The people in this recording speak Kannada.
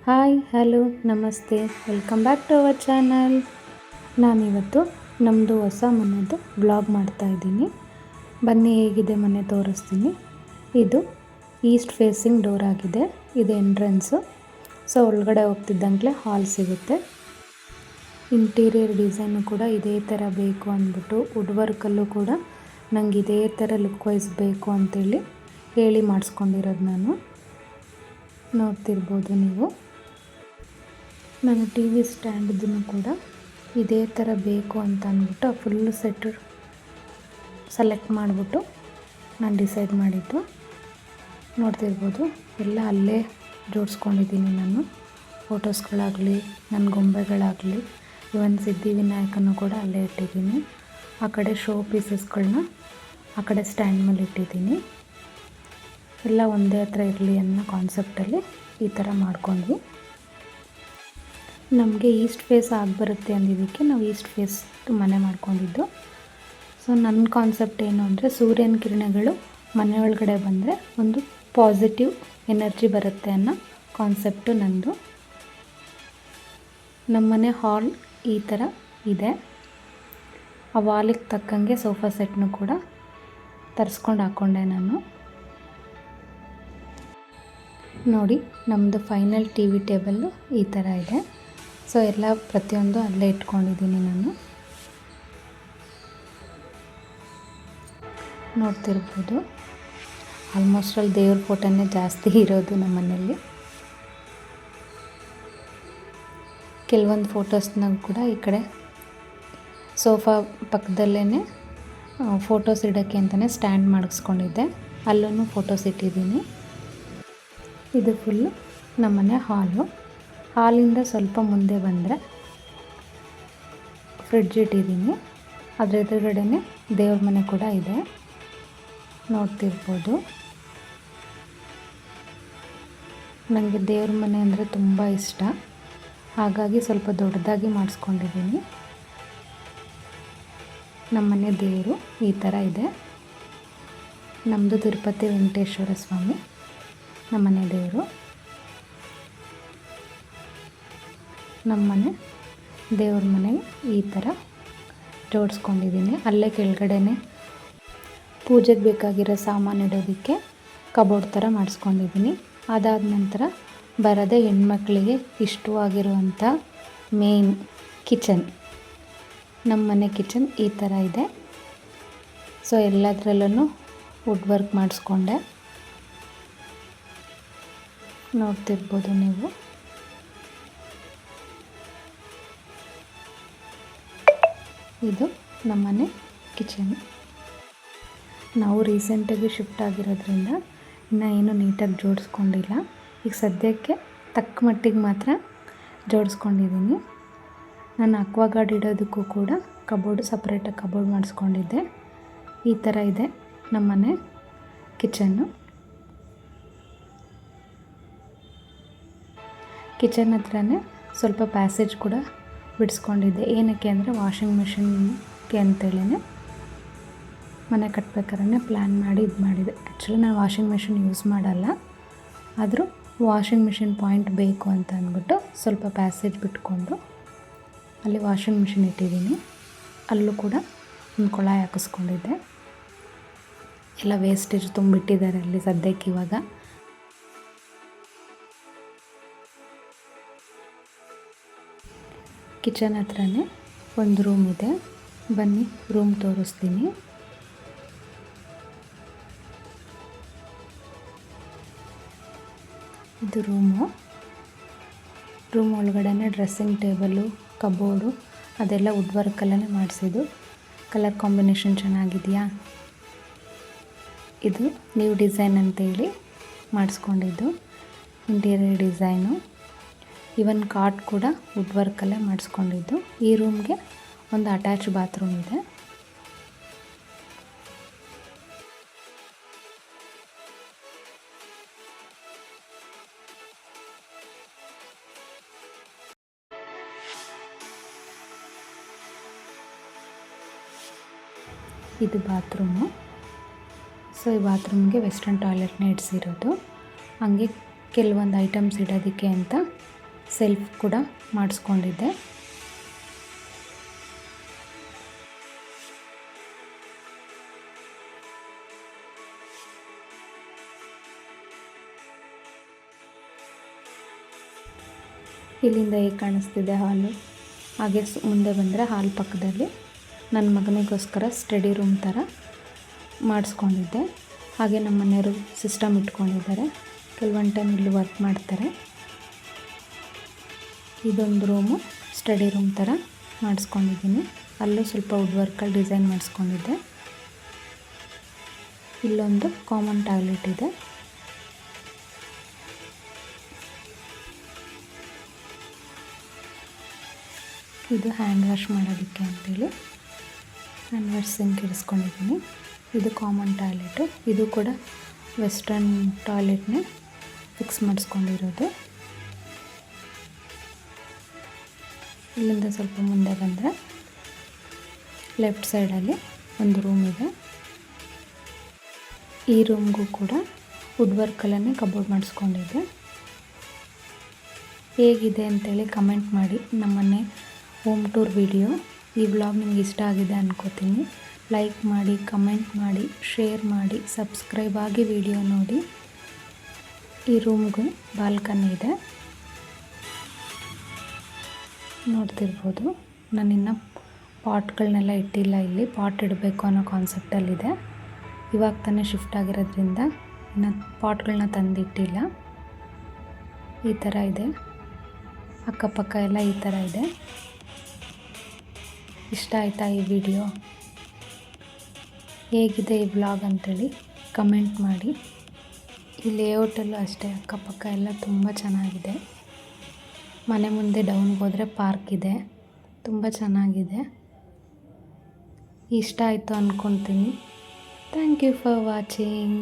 ಹಾಯ್ ಹಲೋ ನಮಸ್ತೆ welcome back to our channel. ನಾನಿವತ್ತು ನಮ್ಮದು ಹೊಸ ಮನೆಯದು ಬ್ಲಾಗ್ ಮಾಡ್ತಾಯಿದ್ದೀನಿ. ಬನ್ನಿ ಹೇಗಿದೆ ಮನೆ ತೋರಿಸ್ತೀನಿ. ಇದು ಈಸ್ಟ್ ಫೇಸಿಂಗ್ ಡೋರ್ ಆಗಿದೆ. ಇದು ಎಂಟ್ರೆನ್ಸು. ಸೊ ಒಳಗಡೆ ಹೋಗ್ತಿದ್ದಂಗೆ ಹಾಲ್ ಸಿಗುತ್ತೆ. ಇಂಟೀರಿಯರ್ ಡಿಸೈನು ಕೂಡ ಇದೇ ಥರ ಬೇಕು ಅಂದ್ಬಿಟ್ಟು ವುಡ್ ವರ್ಕಲ್ಲೂ ಕೂಡ ನಂಗೆ ಇದೇ ಥರ ಲುಕ್ ವೈಸ್ ಬೇಕು ಅಂತೇಳಿ ಹೇಳಿ ಮಾಡಿಸ್ಕೊಂಡಿರೋದು ನಾನು. ನೋಡ್ತಿರ್ಬೋದು ನೀವು. ನಾನು ಟಿ ವಿ ಸ್ಟ್ಯಾಂಡ್ದೂ ಕೂಡ ಇದೇ ಥರ ಬೇಕು ಅಂತ ಅಂದ್ಬಿಟ್ಟು ಫುಲ್ಲು ಸೆಟ್ ಸೆಲೆಕ್ಟ್ ಮಾಡಿಬಿಟ್ಟು ನಾನು ಡಿಸೈಡ್ ಮಾಡಿದ್ದು. ನೋಡ್ತಿರ್ಬೋದು ಎಲ್ಲ ಅಲ್ಲೇ ಜೋಡಿಸ್ಕೊಂಡಿದ್ದೀನಿ ನಾನು. ಫೋಟೋಸ್ಗಳಾಗಲಿ ನನ್ನ ಗೊಂಬೆಗಳಾಗಲಿ ಇವನ್ ಸಿದ್ಧಿವಿನಾಯಕನೂ ಕೂಡ ಅಲ್ಲೇ ಇಟ್ಟಿದ್ದೀನಿ. ಆ ಕಡೆ ಶೋ ಪೀಸಸ್ಗಳನ್ನ ಆ ಕಡೆ ಸ್ಟ್ಯಾಂಡ್ ಮೇಲೆ ಇಟ್ಟಿದ್ದೀನಿ. ಎಲ್ಲ ಒಂದೇ ಹತ್ರ ಇರಲಿ ಅನ್ನೋ ಕಾನ್ಸೆಪ್ಟಲ್ಲಿ ಈ ಥರ ಮಾಡ್ಕೊಂಡ್ವಿ. ನಮಗೆ ಈಸ್ಟ್ ಫೇಸ್ ಆಗಿಬರುತ್ತೆ ಅಂದಿದ್ದಕ್ಕೆ ನಾವು ಈಸ್ಟ್ ಫೇಸ್ ಮನೆ ಮಾಡ್ಕೊಂಡಿದ್ದು. ಸೊ ನನ್ನ ಕಾನ್ಸೆಪ್ಟ್ ಏನು ಅಂದರೆ ಸೂರ್ಯನ ಕಿರಣಗಳು ಮನೆ ಒಳಗಡೆ ಬಂದರೆ ಒಂದು ಪಾಸಿಟಿವ್ ಎನರ್ಜಿ ಬರುತ್ತೆ ಅನ್ನೋ ಕಾನ್ಸೆಪ್ಟು ನಂದು. ನಮ್ಮನೆ ಹಾಲ್ ಈ ಥರ ಇದೆ. ಆ ವಾಲಿಗೆ ತಕ್ಕಂಗೆ ಸೋಫಾ ಸೆಟ್ನು ಕೂಡ ತರಿಸ್ಕೊಂಡು ಹಾಕ್ಕೊಂಡೆ ನಾನು. ನೋಡಿ ನಮ್ಮದು ಫೈನಲ್ ಟಿ ವಿ ಟೇಬಲ್ಲು ಈ ಥರ ಇದೆ. ಸೊ ಎಲ್ಲ ಪ್ರತಿಯೊಂದು ಅಲ್ಲೇ ಇಟ್ಕೊಂಡಿದ್ದೀನಿ ನಾನು. ನೋಡ್ತಿರ್ಬೋದು ಆಲ್ಮೋಸ್ಟ್ ಅಲ್ಲಿ ದೇವ್ರ ಫೋಟೋನೇ ಜಾಸ್ತಿ ಇರೋದು ನಮ್ಮ ಮನೆಯಲ್ಲಿ. ಕೆಲವೊಂದು ಫೋಟೋಸ್ನಾಗ ಕೂಡ ಈ ಕಡೆ ಸೋಫಾ ಪಕ್ಕದಲ್ಲೇ ಫೋಟೋಸ್ ಇಡೋಕ್ಕೆ ಅಂತಲೇ ಸ್ಟ್ಯಾಂಡ್ ಮಾಡಿಸ್ಕೊಂಡಿದ್ದೆ. ಅಲ್ಲೂ ಫೋಟೋಸ್ ಇಟ್ಟಿದ್ದೀನಿ. ಇದು ಫುಲ್ಲು ನಮ್ಮನೆ ಹಾಲು. ಹಾಲಿಂದ ಸ್ವಲ್ಪ ಮುಂದೆ ಬಂದರೆ ಫ್ರಿಡ್ಜ್ ಇಟ್ಟಿದ್ದೀನಿ. ಅದರ ಎದುರುಗಡೆನೇ ದೇವ್ರ ಮನೆ ಕೂಡ ಇದೆ. ನೋಡ್ತಿರ್ಬೋದು. ನನಗೆ ದೇವ್ರ ಮನೆ ಅಂದರೆ ತುಂಬ ಇಷ್ಟ. ಹಾಗಾಗಿ ಸ್ವಲ್ಪ ದೊಡ್ಡದಾಗಿ ಮಾಡಿಸ್ಕೊಂಡಿದ್ದೀನಿ. ನಮ್ಮನೆ ದೇವರು ಈ ಥರ ಇದೆ. ನಮ್ಮದು ತಿರುಪತಿ ವೆಂಕಟೇಶ್ವರ ಸ್ವಾಮಿ ನಮ್ಮನೆ ದೇವರು. ನಮ್ಮನೆ ದೇವ್ರ ಮನೆ ಈ ಥರ ಜೋಡಿಸ್ಕೊಂಡಿದ್ದೀನಿ. ಅಲ್ಲೇ ಕೆಳಗಡೆನೇ ಪೂಜೆಗೆ ಬೇಕಾಗಿರೋ ಸಾಮಾನು ಇಡೋದಕ್ಕೆ ಕಬೋರ್ಡ್ ಥರ ಮಾಡಿಸ್ಕೊಂಡಿದ್ದೀನಿ. ಅದಾದ ನಂತರ ಬರೋದೇ ಹೆಣ್ಮಕ್ಳಿಗೆ ಇಷ್ಟವಾಗಿರುವಂಥ ಮೇನ್ ಕಿಚನ್. ನಮ್ಮ ಮನೆ ಕಿಚನ್ ಈ ಥರ ಇದೆ. ಸೊ ಎಲ್ಲದರಲ್ಲೂ ವುಡ್ ವರ್ಕ್ ಮಾಡಿಸ್ಕೊಂಡೆ. ನೋಡ್ತಿರ್ಬೋದು ನೀವು. ಇದು ನಮ್ಮನೆ ಕಿಚನ್. ನಾವು ರೀಸೆಂಟಾಗಿ ಶಿಫ್ಟ್ ಆಗಿರೋದ್ರಿಂದ ಇನ್ನೂ ಏನೂ ನೀಟಾಗಿ ಜೋಡಿಸ್ಕೊಂಡಿಲ್ಲ. ಈಗ ಸದ್ಯಕ್ಕೆ ತಕ್ಕ ಮಟ್ಟಿಗೆ ಮಾತ್ರ ಜೋಡಿಸ್ಕೊಂಡಿದ್ದೀನಿ. ನಾನು ಅಕ್ವಾಗಾರ್ಡ್ ಇಡೋದಕ್ಕೂ ಕೂಡ ಕಬೋರ್ಡ್ ಸಪ್ರೇಟಾಗಿ ಕಬೋರ್ಡ್ ಮಾಡಿಸ್ಕೊಂಡಿದ್ದೆ. ಈ ಥರ ಇದೆ ನಮ್ಮನೆ ಕಿಚನ್ನು. ಕಿಚನ್ ಹತ್ರನೇ ಸ್ವಲ್ಪ ಪ್ಯಾಸೇಜ್ ಕೂಡ ಬಿಡಿಸ್ಕೊಂಡಿದ್ದೆ. ಏನಕ್ಕೆ ಅಂದರೆ ವಾಷಿಂಗ್ ಮಿಷಿನ್ಗೆ ಅಂತೇಳಿ ಮನೆ ಕಟ್ಬೇಕಾದ್ರೆ ಪ್ಲ್ಯಾನ್ ಮಾಡಿ ಇದು ಮಾಡಿದೆ. ಆ್ಯಕ್ಚುಲಿ ನಾನು ವಾಷಿಂಗ್ ಮಿಷಿನ್ ಯೂಸ್ ಮಾಡಲ್ಲ. ಆದರೂ ವಾಷಿಂಗ್ ಮಿಷಿನ್ ಪಾಯಿಂಟ್ ಬೇಕು ಅಂತ ಅಂದ್ಬಿಟ್ಟು ಸ್ವಲ್ಪ ಪ್ಯಾಸೇಜ್ ಬಿಟ್ಕೊಂಡು ಅಲ್ಲಿ ವಾಷಿಂಗ್ ಮಿಷಿನ್ ಇಟ್ಟಿದ್ದೀನಿ. ಅಲ್ಲೂ ಕೂಡ ಒಂದು ಕೊಳಾಯಿ ಹಾಕಿಸ್ಕೊಂಡಿದ್ದೆ. ಎಲ್ಲ ವೇಸ್ಟೇಜ್ ತುಂಬಿಟ್ಟಿದ್ದಾರೆ ಅಲ್ಲಿ ಸದ್ಯಕ್ಕೆ ಇವಾಗ. ಕಿಚನ್ ಹತ್ರನೇ ಒಂದು ರೂಮ್ ಇದೆ. ಬನ್ನಿ ರೂಮ್ ತೋರಿಸ್ತೀನಿ. ಇದು ರೂಮ್ ಒಳಗಡೆ ಡ್ರೆಸ್ಸಿಂಗ್ ಟೇಬಲು ಕಬೋರ್ಡು ಅದೆಲ್ಲ ವುಡ್ ವರ್ಕಲ್ಲೇ ಮಾಡಿಸಿದ್ದು. ಕಲರ್ ಕಾಂಬಿನೇಷನ್ ಚೆನ್ನಾಗಿದೆಯಾ. ಇದು ನ್ಯೂ ಡಿಸೈನ್ ಅಂತೇಳಿ ಮಾಡಿಸ್ಕೊಂಡಿದ್ದು ಇಂಟೀರಿಯರ್ ಡಿಸೈನು. ಇವನ್ ಕಾಟ್ ಕೂಡ ವುಡ್ ವರ್ಕಲ್ಲೇ ಮಾಡಿಸ್ಕೊಂಡಿದ್ದು. ಈ ರೂಮ್ಗೆ ಒಂದು ಅಟ್ಯಾಚ್ ಬಾತ್ರೂಮ್ ಇದೆ. ಇದು ಬಾತ್ರೂಮು. ಸೊ ಈ ಬಾತ್ರೂಮ್ಗೆ ವೆಸ್ಟರ್ನ್ ಟಾಯ್ಲೆಟ್ನೇ ಇಡಿಸಿರೋದು. ಹಂಗೆ ಕೆಲವೊಂದು ಐಟಮ್ಸ್ ಇಡೋದಕ್ಕೆ ಅಂತ ಸೆಲ್ಫ್ ಕೂಡ ಮಾಡಿಸ್ಕೊಂಡಿದ್ದೆ. ಇಲ್ಲಿಂದ ಹೇಗೆ ಕಾಣಿಸ್ತಿದೆ ಹಾಲು, ಹಾಗೆ ಮುಂದೆ ಬಂದರೆ ಹಾಲ್ ಪಕ್ಕದಲ್ಲಿ ನನ್ನ ಮಗನಿಗೋಸ್ಕರ ಸ್ಟಡಿ ರೂಮ್ ಥರ ಮಾಡಿಸ್ಕೊಂಡಿದ್ದೆ. ಹಾಗೆ ನಮ್ಮ ಮನೆಯವರು ಸಿಸ್ಟಮ್ ಇಟ್ಕೊಂಡಿದ್ದಾರೆ, ಕೆಲವೊಂದು ಟೈಮ್ ಇಲ್ಲಿ ವರ್ಕ್ ಮಾಡ್ತಾರೆ. ಇದೊಂದು ರೂಮು ಸ್ಟಡಿ ರೂಮ್ ಥರ ಮಾಡಿಸ್ಕೊಂಡಿದ್ದೀನಿ. ಅಲ್ಲೂ ಸ್ವಲ್ಪ ವುಡ್ ವರ್ಕಲ್ಲಿ ಡಿಸೈನ್ ಮಾಡಿಸ್ಕೊಂಡಿದ್ದೆ. ಇಲ್ಲೊಂದು ಕಾಮನ್ ಟಾಯ್ಲೆಟ್ ಇದೆ. ಇದು ಹ್ಯಾಂಡ್ ವಾಶ್ ಮಾಡೋದಕ್ಕೆ ಅಂತೇಳಿ ಹ್ಯಾಂಡ್ ವಾಶ್ ಸಿಂಕ್ ಇರಿಸ್ಕೊಂಡಿದ್ದೀನಿ. ಇದು ಕಾಮನ್ ಟಾಯ್ಲೆಟು. ಇದು ಕೂಡ ವೆಸ್ಟರ್ನ್ ಟಾಯ್ಲೆಟ್ನೇ ಫಿಕ್ಸ್ ಮಾಡಿಸ್ಕೊಂಡಿರೋದು. ಇಲ್ಲಿಂದ ಸ್ವಲ್ಪ ಮುಂದೆ ಬಂದರೆ ಲೆಫ್ಟ್ ಸೈಡಲ್ಲಿ ಒಂದು ರೂಮ್ ಇದೆ. ಈ ರೂಮ್ಗೂ ಕೂಡ ವುಡ್ ವರ್ಕಲ್ಲೇ ಕಬೋರ್ಡ್ ಮಾಡಿಸ್ಕೊಂಡಿದ್ದೆ. ಹೇಗಿದೆ ಅಂತೇಳಿ ಕಮೆಂಟ್ ಮಾಡಿ. ನಮ್ಮನೆ ಹೋಮ್ ಟೂರ್ ವಿಡಿಯೋ ಈ ವ್ಲಾಗ್ ನಿಮ್ಗೆ ಇಷ್ಟ ಆಗಿದೆ ಅಂದ್ಕೋತೀನಿ. ಲೈಕ್ ಮಾಡಿ, ಕಮೆಂಟ್ ಮಾಡಿ, ಶೇರ್ ಮಾಡಿ, ಸಬ್ಸ್ಕ್ರೈಬ್ ಆಗಿ ವಿಡಿಯೋ ನೋಡಿ. ಈ ರೂಮ್ಗೂ ಬಾಲ್ಕನಿ ಇದೆ, ನೋಡ್ತಿರ್ಬೋದು. ನಾನಿನ್ನು ಪಾಟ್ಗಳನ್ನೆಲ್ಲ ಇಟ್ಟಿಲ್ಲ. ಇಲ್ಲಿ ಪಾಟ್ ಇಡಬೇಕು ಅನ್ನೋ ಕಾನ್ಸೆಪ್ಟಲ್ಲಿದೆ. ಇವಾಗ ತಾನೇ ಶಿಫ್ಟ್ ಆಗಿರೋದ್ರಿಂದ ಇನ್ನು ಪಾಟ್ಗಳನ್ನ ತಂದಿಟ್ಟಿಲ್ಲ. ಈ ಥರ ಇದೆ, ಅಕ್ಕಪಕ್ಕ ಎಲ್ಲ ಈ ಥರ ಇದೆ. ಇಷ್ಟ ಆಯಿತಾ ಈ ವಿಡಿಯೋ? ಹೇಗಿದೆ ಈ ವ್ಲಾಗ್ ಅಂತೇಳಿ ಕಮೆಂಟ್ ಮಾಡಿ. ಈ ಲೇಔಟಲ್ಲೂ ಅಷ್ಟೇ ಅಕ್ಕಪಕ್ಕ ಎಲ್ಲ ತುಂಬ ಚೆನ್ನಾಗಿದೆ. ಮನೆ ಮುಂದೆ ಡೌನ್ಗೆ ಹೋದರೆ ಪಾರ್ಕ್ ಇದೆ, ತುಂಬ ಚೆನ್ನಾಗಿದೆ. ಇಷ್ಟ ಆಯಿತು ಅಂದ್ಕೊತೀನಿ. Thank you for watching.